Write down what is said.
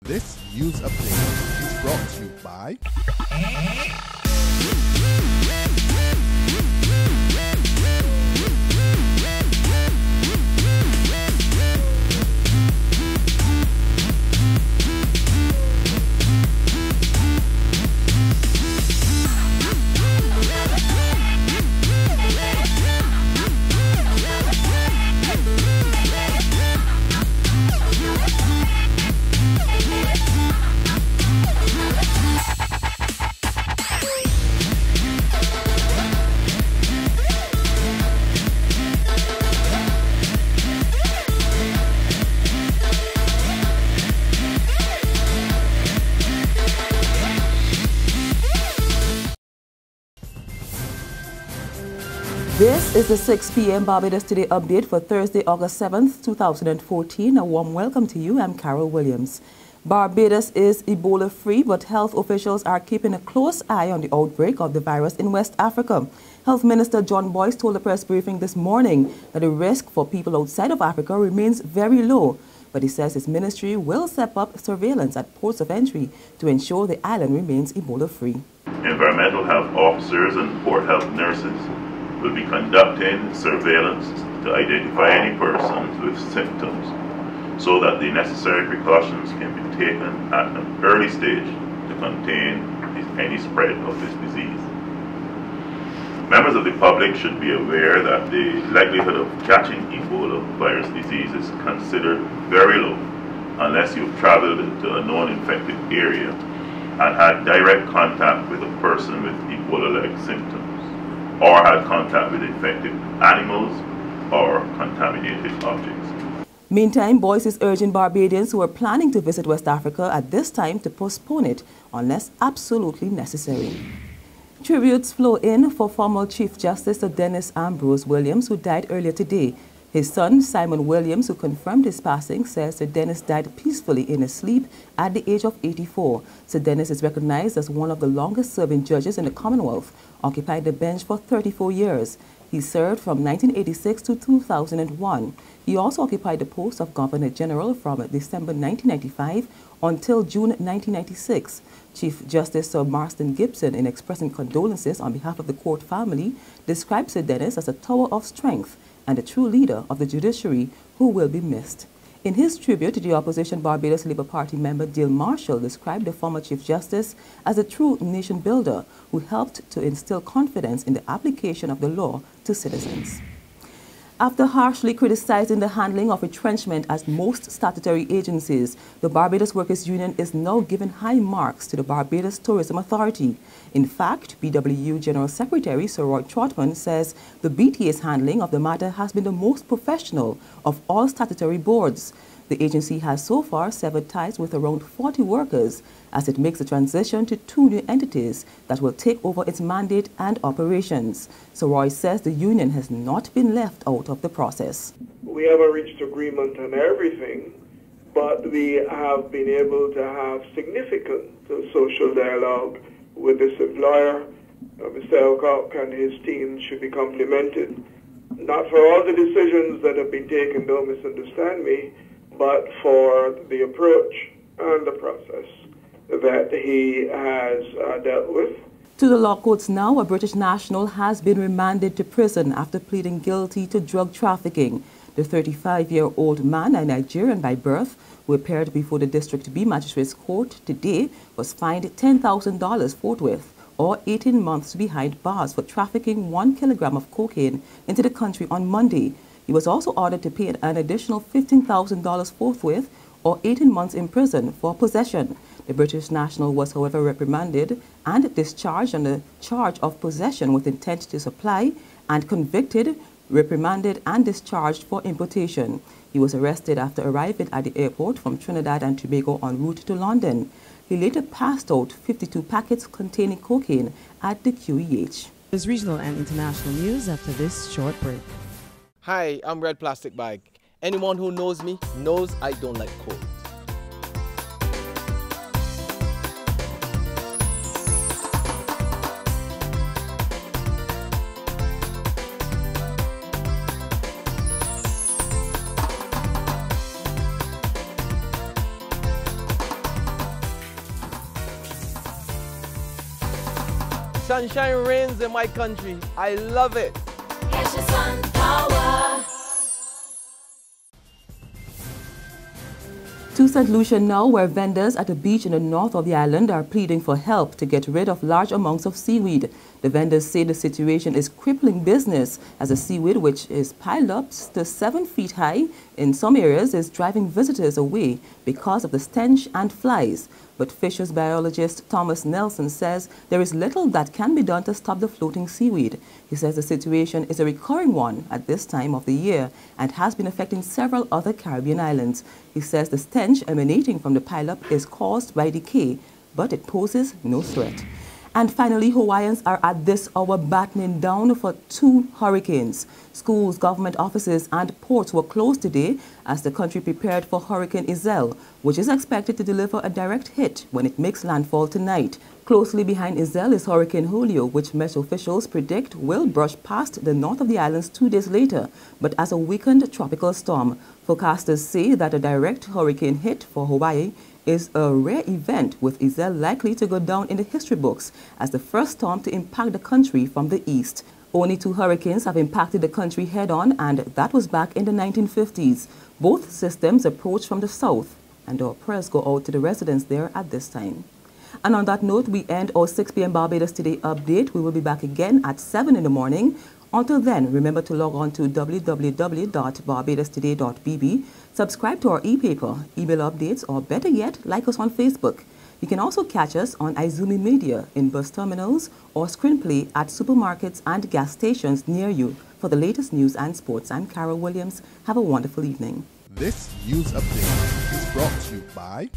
This news update is brought to you by This is the 6 p.m. Barbados Today update for Thursday, August 7th, 2014. A warm welcome to you. I'm Carol Williams. Barbados is Ebola-free, but health officials are keeping a close eye on the outbreak of the virus in West Africa. Health Minister John Boyce told a press briefing this morning that the risk for people outside of Africa remains very low. But he says his ministry will step up surveillance at ports of entry to ensure the island remains Ebola-free. Environmental health officers and port health nurses will be conducting surveillance to identify any persons with symptoms so that the necessary precautions can be taken at an early stage to contain any spread of this disease. Members of the public should be aware that the likelihood of catching Ebola virus disease is considered very low unless you've traveled to a known infected area and had direct contact with a person with Ebola-like symptoms, or had contact with infected animals or contaminated objects. Meantime, Boyce is urging Barbadians who are planning to visit West Africa at this time to postpone it unless absolutely necessary. Tributes flow in for former Chief Justice Sir Dennis Ambrose Williams, who died earlier today. His son, Simon Williams, who confirmed his passing, says Sir Dennis died peacefully in his sleep at the age of 84. Sir Dennis is recognized as one of the longest-serving judges in the Commonwealth, occupying the bench for 34 years. He served from 1986 to 2001. He also occupied the post of Governor General from December 1995 until June 1996. Chief Justice Sir Marston Gibson, in expressing condolences on behalf of the court family, described Sir Dennis as a tower of strength and a true leader of the judiciary who will be missed. In his tribute, the opposition Barbados Labour Party member Dale Marshall described the former Chief Justice as a true nation builder who helped to instill confidence in the application of the law to citizens. After harshly criticizing the handling of retrenchment at most statutory agencies, the Barbados Workers' Union is now giving high marks to the Barbados Tourism Authority. In fact, BWU General Secretary Sir Roy Trotman says the BTA's handling of the matter has been the most professional of all statutory boards. The agency has so far severed ties with around 40 workers as it makes the transition to 2 new entities that will take over its mandate and operations. Sir Roy says the union has not been left out of the process. We haven't reached agreement on everything, but we have been able to have significant social dialogue with this employer. Mr. Elcock and his team should be complimented, not for all the decisions that have been taken, don't misunderstand me, but for the approach and the process that he has dealt with. To the law courts now, a British national has been remanded to prison after pleading guilty to drug trafficking. The 35-year-old man, a Nigerian by birth, who appeared before the District B Magistrates Court today, was fined $10,000 forthwith, or 18 months behind bars for trafficking 1 kilogram of cocaine into the country on Monday. He was also ordered to pay an additional $15,000 forthwith, or 18 months in prison for possession. The British national was, however, reprimanded and discharged on the charge of possession with intent to supply, and convicted, reprimanded and discharged for importation. He was arrested after arriving at the airport from Trinidad and Tobago en route to London. He later passed out 52 packets containing cocaine at the QEH. There's regional and international news after this short break. Hi, I'm Red Plastic Bag. Anyone who knows me knows I don't like cold. Sunshine reigns in my country. I love it. Get your sun power. To St. Lucia now, where vendors at a beach in the north of the island are pleading for help to get rid of large amounts of seaweed. The vendors say the situation is crippling business, as the seaweed, which is piled up to 7 feet high in some areas, is driving visitors away because of the stench and flies. But fisheries biologist Thomas Nelson says there is little that can be done to stop the floating seaweed. He says the situation is a recurring one at this time of the year and has been affecting several other Caribbean islands. He says the stench emanating from the pileup is caused by decay, but it poses no threat. And finally, Hawaiians are at this hour battening down for 2 hurricanes. Schools, government offices and ports were closed today as the country prepared for Hurricane Iselle, which is expected to deliver a direct hit when it makes landfall tonight. Closely behind Iselle is Hurricane Julio, which Met officials predict will brush past the north of the islands 2 days later, but as a weakened tropical storm. Forecasters say that a direct hurricane hit for Hawaii is a rare event, with Iselle likely to go down in the history books as the first storm to impact the country from the east. Only 2 hurricanes have impacted the country head-on, and that was back in the 1950s. Both systems approach from the south, and our prayers go out to the residents there at this time. And on that note, we end our 6 p.m. Barbados Today update. We will be back again at 7 in the morning. Until then, remember to log on to www.barbadostoday.bb, subscribe to our e-paper, email updates, or better yet, like us on Facebook. You can also catch us on Izumi Media in bus terminals or screenplay at supermarkets and gas stations near you. For the latest news and sports, I'm Carol Williams. Have a wonderful evening. This news update is brought to you by